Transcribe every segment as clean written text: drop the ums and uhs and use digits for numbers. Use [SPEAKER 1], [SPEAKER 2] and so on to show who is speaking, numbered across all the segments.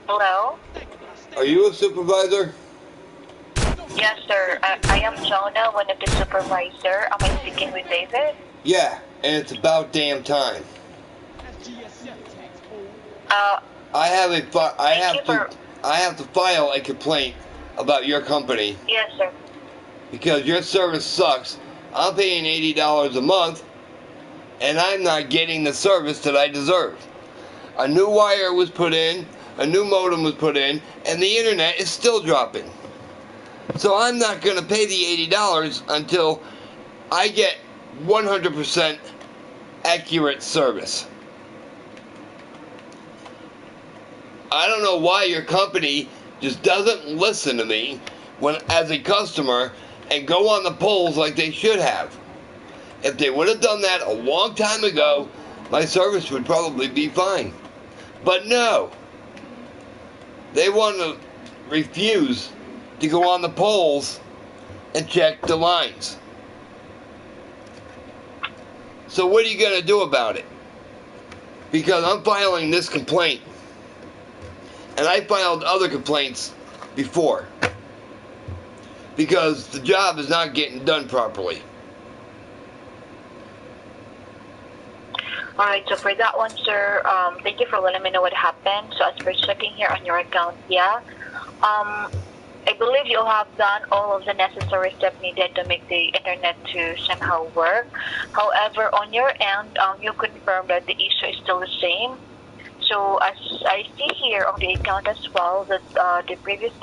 [SPEAKER 1] Hello?
[SPEAKER 2] Are you a supervisor?
[SPEAKER 1] Yes, sir. I am Jonah, one of the supervisor. Am I speaking with David?
[SPEAKER 2] Yeah, and it's about damn time.
[SPEAKER 1] Uh,
[SPEAKER 2] I have a
[SPEAKER 1] thank you for...
[SPEAKER 2] I have to file a complaint about your company
[SPEAKER 1] Yes, sir.
[SPEAKER 2] because your service sucks. I'm paying $80 a month and I'm not getting the service that I deserve. A new wire was put in, a new modem was put in, and the internet is still dropping. So I'm not going to pay the $80 until I get 100% accurate service. I don't know why your company just doesn't listen to me when as a customer and go on the polls like they should have. If they would have done that a long time ago, my service would probably be fine. But no, they want to refuse to go on the polls and check the lines. So what are you going to do about it? Because I'm filing this complaint. And I filed other complaints before. Because the job is not getting done properly.
[SPEAKER 1] Alright, so for that one, sir, thank you for letting me know what happened. So as per checking here on your account, yeah, I believe you have done all of the necessary steps needed to make the internet to somehow work. However, on your end, you confirmed that the issue is still the same. So as I see here on the account as well, that the previous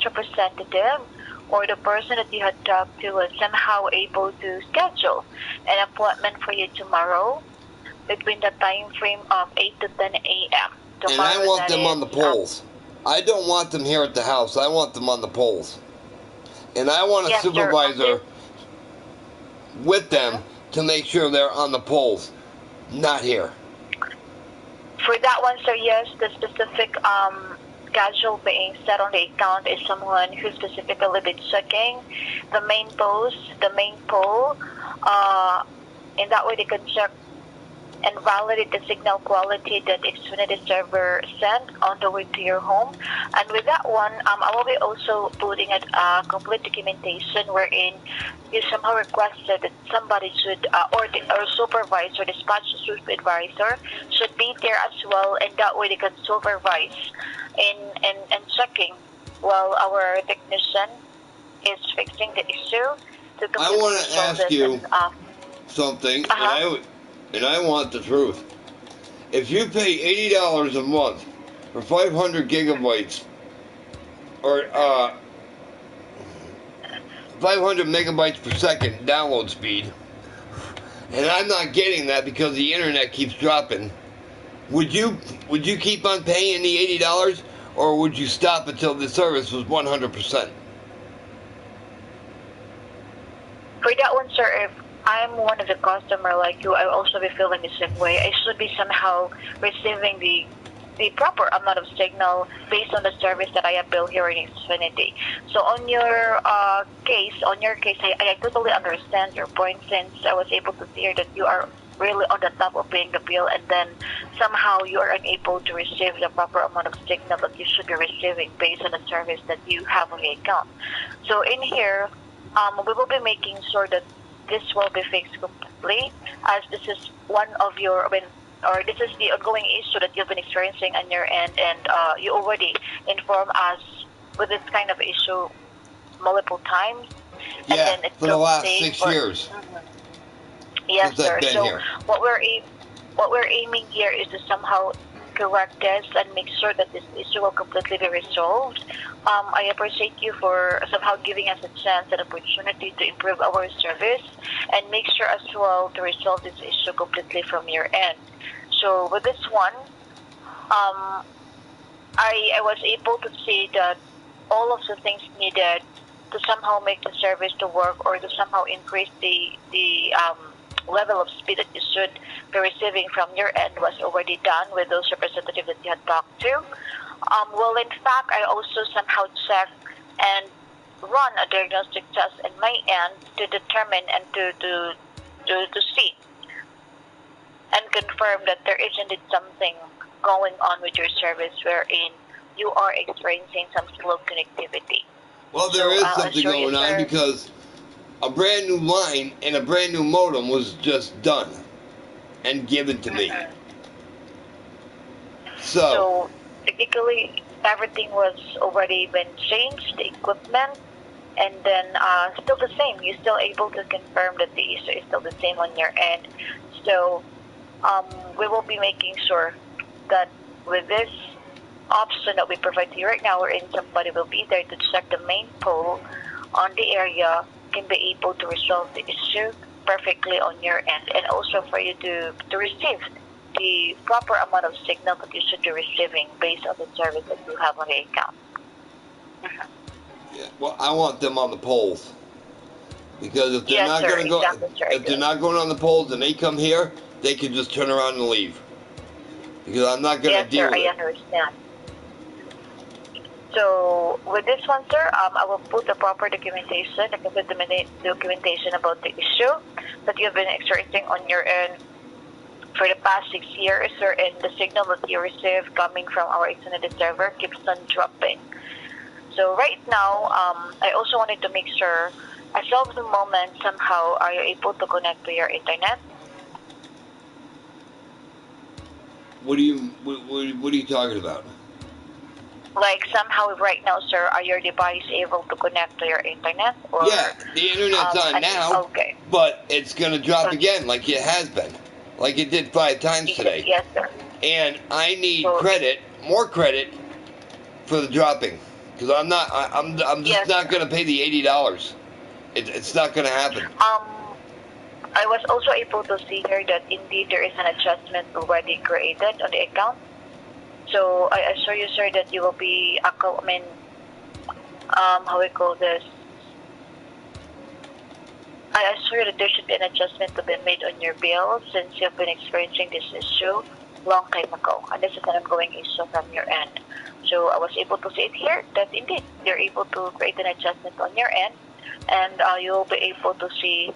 [SPEAKER 1] representative or the person that you had talked to was somehow able to schedule an appointment for you tomorrow between the time frame of 8 to 10 a.m.
[SPEAKER 2] And I
[SPEAKER 1] Tomorrow,
[SPEAKER 2] want
[SPEAKER 1] that
[SPEAKER 2] them on
[SPEAKER 1] is,
[SPEAKER 2] the polls. I don't want them here at the house. I want them on the polls. And I want a
[SPEAKER 1] yes, sir.
[SPEAKER 2] supervisor with them to make sure they're on the polls, not here.
[SPEAKER 1] For that one, sir, yes, the specific schedule being set on the account is someone who specifically been checking the main post, the main poll. In that way, they can check and validate the signal quality that Xfinity server sent on the way to your home. And with that one, I will be also putting a complete documentation wherein you somehow requested that somebody should, or supervisor, dispatch supervisor, should be there as well, and that way they can supervise in checking while our technician is fixing the issue to
[SPEAKER 2] I
[SPEAKER 1] completely
[SPEAKER 2] want to
[SPEAKER 1] resolve
[SPEAKER 2] ask
[SPEAKER 1] this.
[SPEAKER 2] you something, and I want the truth. If you pay $80 a month for 500 gigabytes or 500 megabytes per second download speed, and I'm not getting that because the internet keeps dropping, would you keep on paying the $80, or would you stop until the service was 100%?
[SPEAKER 1] For that one, sir, if I'm one of the customer like you, I also be feeling the same way. I should be somehow receiving the proper amount of signal based on the service that I have built here in Xfinity. So on your case, I totally understand your point, since I was able to hear that you are really on the top of paying the bill, and then somehow you are unable to receive the proper amount of signal that you should be receiving based on the service that you have on the account. So in here, we will be making sure that this will be fixed completely, as this is one of your, or this is the ongoing issue that you've been experiencing on your end, and you already informed us with this kind of issue multiple times, and
[SPEAKER 2] Yeah,
[SPEAKER 1] then it
[SPEAKER 2] for the
[SPEAKER 1] took
[SPEAKER 2] last
[SPEAKER 1] days
[SPEAKER 2] 6 years
[SPEAKER 1] Yes,
[SPEAKER 2] since I've
[SPEAKER 1] sir.
[SPEAKER 2] been
[SPEAKER 1] So
[SPEAKER 2] here.
[SPEAKER 1] what we're aiming here is to somehow correct this and make sure that this issue will completely be resolved. I appreciate you for somehow giving us a chance and opportunity to improve our service and make sure as well to resolve this issue completely from your end. So with this one, I was able to see that all of the things needed to somehow make the service to work, or to somehow increase the level of speed that you should be receiving from your end, was already done with those representatives that you had talked to. Well, in fact, I also somehow checked and run a diagnostic test in my end to determine and to see and confirm that there is indeed something going on with your service wherein you are experiencing some slow connectivity.
[SPEAKER 2] Well, there is something
[SPEAKER 1] assure you,
[SPEAKER 2] going on
[SPEAKER 1] sir,
[SPEAKER 2] because a brand new line and a brand new modem was just done and given to me.
[SPEAKER 1] So technically, everything was already been changed, the equipment, and then still the same. You're still able to confirm that the issue is still the same on your end. So we will be making sure that with this option that we provide to you right now, wherein somebody will be there to check the main pole on the area, can be able to resolve the issue perfectly on your end, and also for you to receive the proper amount of signal that you should be receiving based on the service that you have on the account.
[SPEAKER 2] Yeah, well, I want them on the poles because if they're not going to go, if they're not going on the poles and they come here, they can just turn around and leave because I'm not going to deal with it.
[SPEAKER 1] Yes, sir, I understand. So with this one, sir, I will put the proper documentation, the complete documentation about the issue that you've been experiencing on your end for the past 6 years, sir, and the signal that you receive coming from our extended server keeps on dropping. So right now, I also wanted to make sure, as of the moment, somehow, are you able to connect to your internet?
[SPEAKER 2] What are you talking about?
[SPEAKER 1] Like somehow right now, sir, are your device able to connect to your internet? Or,
[SPEAKER 2] yeah, the internet's on now,
[SPEAKER 1] okay.
[SPEAKER 2] But it's going to drop again like it has been. Like it did 5 times today.
[SPEAKER 1] Yes, sir.
[SPEAKER 2] And I need credit, more credit, for the dropping. Because I'm just not going to pay the $80. It's not going to happen.
[SPEAKER 1] I was also able to see here that indeed there is an adjustment already created on the account. So I assure you, sir, that you will be, how we call this? I assure you that there should be an adjustment to be made on your bill since you've been experiencing this issue long time ago. And this is an ongoing issue from your end. So I was able to see it here that indeed you're able to create an adjustment on your end, and you'll be able to see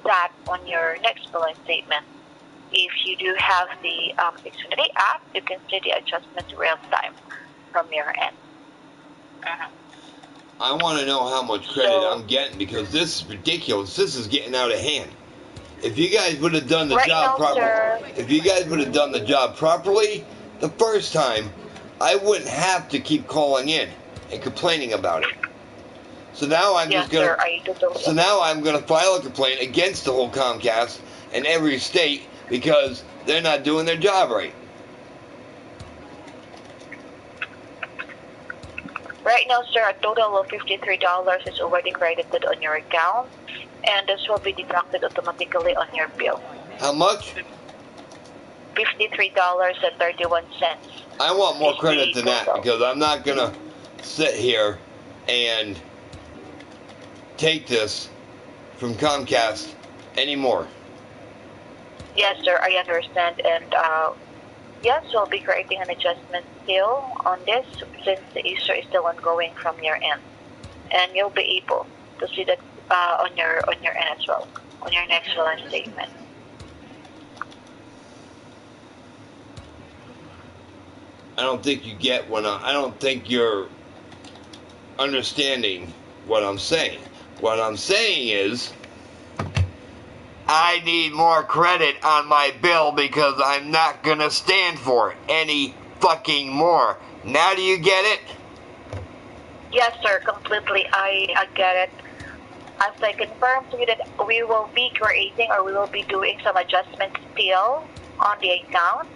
[SPEAKER 1] that on your next billing statement. If you do have the Xfinity app, you can see the adjustment real time from your end.
[SPEAKER 2] I want to know how much credit I'm getting because this is ridiculous. This is getting out of hand. If you guys would have done the job properly, if you guys would have done the job properly the first time, I wouldn't have to keep calling in and complaining about it. So now I'm So now I'm gonna file a complaint against the whole Comcast and every state because they're not doing their job right.
[SPEAKER 1] Right now, sir, a total of $53 is already credited on your account, and this will be deducted automatically on your bill.
[SPEAKER 2] How much?
[SPEAKER 1] $53.31.
[SPEAKER 2] I want more credit than that because I'm not gonna sit here and take this from Comcast anymore.
[SPEAKER 1] Yes, sir, I understand, and yes, we'll be creating an adjustment still on this since the issue is still ongoing from your end, and you'll be able to see that on your end as well, on your next billing statement.
[SPEAKER 2] I don't think you get what I don't think you're understanding what I'm saying. What I'm saying is I need more credit on my bill because I'm not gonna stand for it any fucking more. Now do you get it?
[SPEAKER 1] Yes, sir, completely. I get it. As I confirmed to you that we will be creating or we will be doing some adjustments still on the account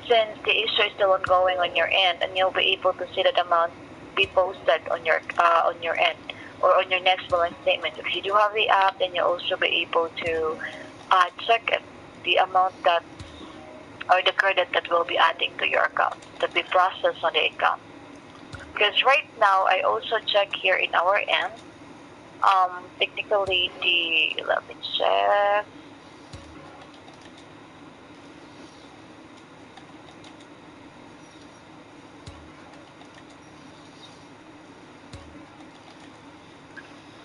[SPEAKER 1] since the issue is still ongoing on your end, and you'll be able to see that amount be posted on your end or on your next billing statement. If you do have the app, then you'll also be able to check it, the amount that or the credit that will be adding to your account to be processed on the account. Because right now, I also check here in our end. Technically, let me check.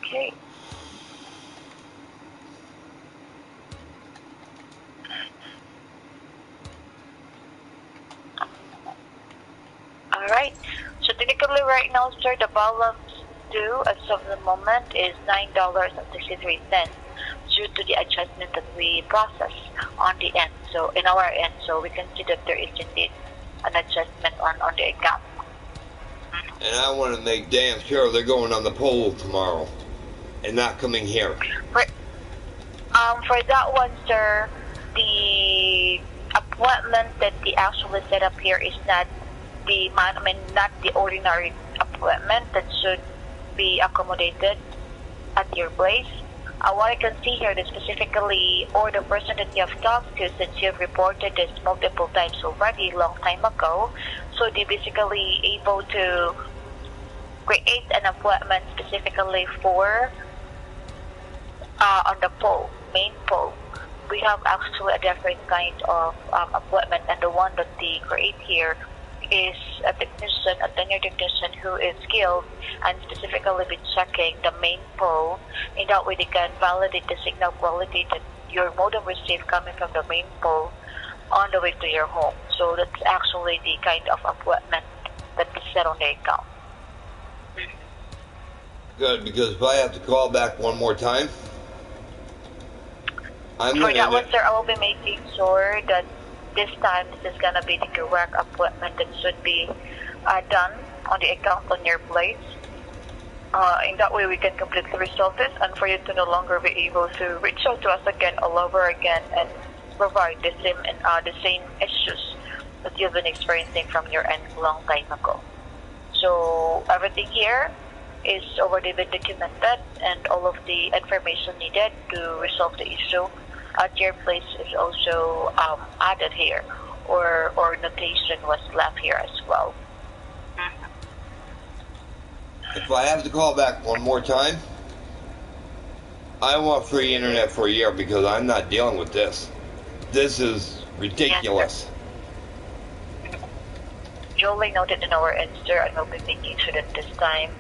[SPEAKER 1] Okay. Alright. So technically right now, sir, the balance due as of the moment is $9.63 due to the adjustment that we process on the end. So in our end, so we can see that there is indeed an adjustment on the account.
[SPEAKER 2] And I want to make damn sure they're going on the poll tomorrow and not coming here.
[SPEAKER 1] For that one, sir, the appointment that they actually set up here is not not the ordinary appointment that should be accommodated at your place. What I can see here is specifically, or the person that you have talked to, since you've reported this multiple times already, long time ago, so they basically able to create an appointment specifically for on the poll, main poll. We have actually a different kind of appointment, and the one that they create here is a technician, a tenured technician who is skilled and specifically been checking the main poll. In that way, they can validate the signal quality that your modem received coming from the main poll on the way to your home. So that's actually the kind of appointment that is set on the account.
[SPEAKER 2] Good, because if I have to call back one more time,
[SPEAKER 1] for that one, sir, I will be making sure that this time this is gonna be the correct appointment that should be done on the account on your place. In that way, we can completely resolve this, and for you to no longer be able to reach out to us again all over again and provide the same issues that you've been experiencing from your end a long time ago. So everything here is already been documented, and all of the information needed to resolve the issue at your place is also added here, or notation was left here as well.
[SPEAKER 2] If I have to call back one more time, I want free internet for a year because I'm not dealing with this. This is ridiculous.
[SPEAKER 1] Yes, duly noted in our end, sir, and we'll be making sure that this time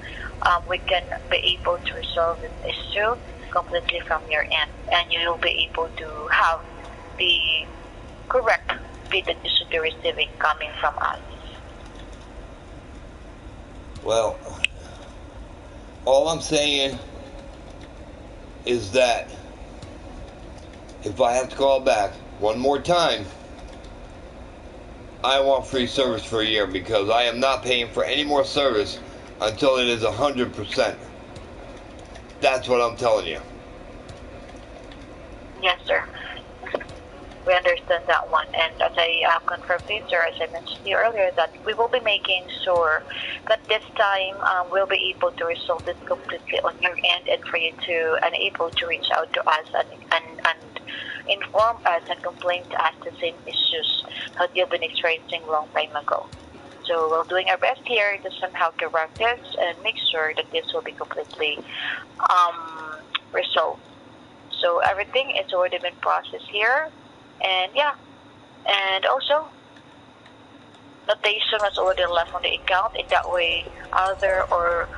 [SPEAKER 1] we can be able to resolve this issue completely from your end, and you will be able to have the correct feed that you should be receiving coming from us.
[SPEAKER 2] Well, all I'm saying is that if I have to call back one more time, I want free service for a year because I am not paying for any more service until it is 100%. That's what I'm telling you.
[SPEAKER 1] Yes, sir. We understand that one. And as I confirmed to you, sir, as I mentioned to you earlier, that we will be making sure that this time we'll be able to resolve this completely on your end, and for you to able to reach out to us and inform us and complain to us the same issues that you've been experiencing a long time ago. So we're doing our best here to somehow correct this and make sure that this will be completely resolved. So everything is already been processed here, and yeah, and also notation was already left on the account. In that way, other or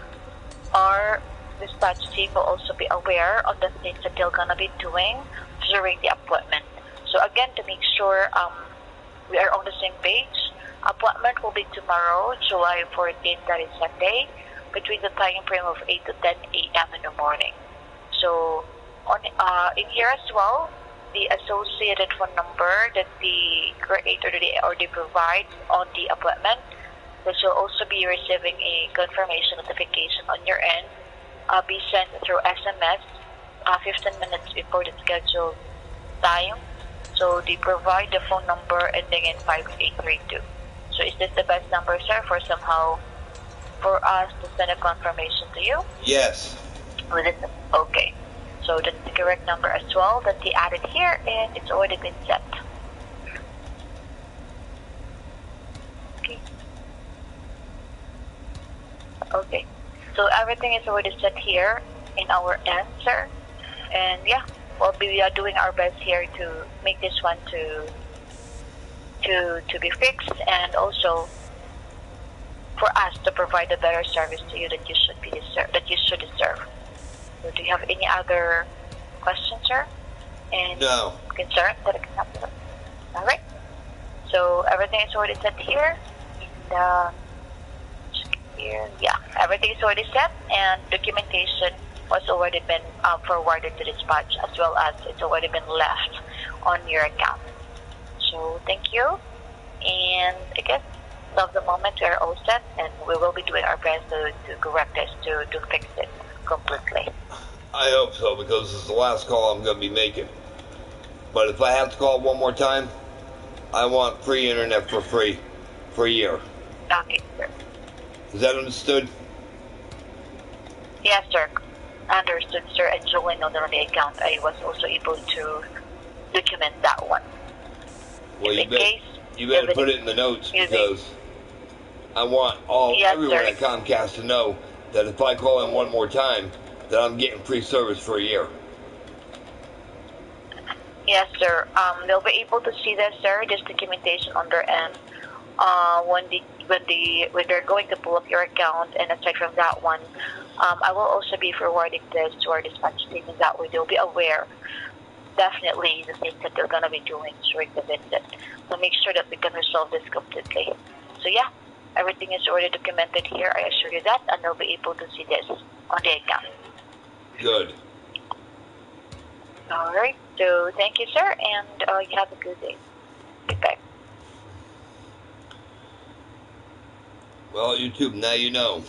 [SPEAKER 1] our dispatch team will also be aware of the things that they're gonna be doing during the appointment. So again, to make sure we are on the same page, appointment will be tomorrow, July 14th, that is Sunday, between the time frame of 8 to 10 a.m. in the morning. So on in here as well, the associated phone number that the creator or they provide on the appointment, that you'll also be receiving a confirmation notification on your end, be sent through SMS 15 minutes before the scheduled time. So they provide the phone number ending in 5832. So is this the best number, sir, for us to send a confirmation to you?
[SPEAKER 2] Yes.
[SPEAKER 1] Okay. So that's the correct number as well that they added here, and it's already been set. Okay. Okay. So everything is already set here in our end, sir. And yeah, we are doing our best here to make this one to be fixed, and also for us to provide a better service to you that you should deserve. So do you have any other questions, sir? And
[SPEAKER 2] no
[SPEAKER 1] concern that I can help you with? All right. So everything is already set here, and here. Yeah, everything is already set, and documentation was already been forwarded to dispatch, as well as it's already been left on your account. So thank you, and I guess of the moment we are all set, and we will be doing our best to correct this, to fix it completely.
[SPEAKER 2] I hope so, because this is the last call I'm going to be making. But if I have to call one more time, I want free internet for free for a year.
[SPEAKER 1] Okay, sir.
[SPEAKER 2] Is that understood?
[SPEAKER 1] Yes, sir. Understood, sir. And showing on the account, I was also able to document that one.
[SPEAKER 2] Well, you better put it in the notes, because I want everyone at Comcast to know that if I call in one more time, that I'm getting free service for a year.
[SPEAKER 1] Yes, sir. They'll be able to see this, sir. This documentation on their end. When they're going to pull up your account, and aside from that one, I will also be forwarding this to our dispatch team, and that way they'll be aware. Definitely the things that they're gonna be doing during the visit. So make sure that we can resolve this completely. So yeah, everything is already documented here. I assure you that, and they'll be able to see this on the account.
[SPEAKER 2] Good.
[SPEAKER 1] All right. So thank you, sir, and you have a good day. Goodbye.
[SPEAKER 2] Well, YouTube, now you know.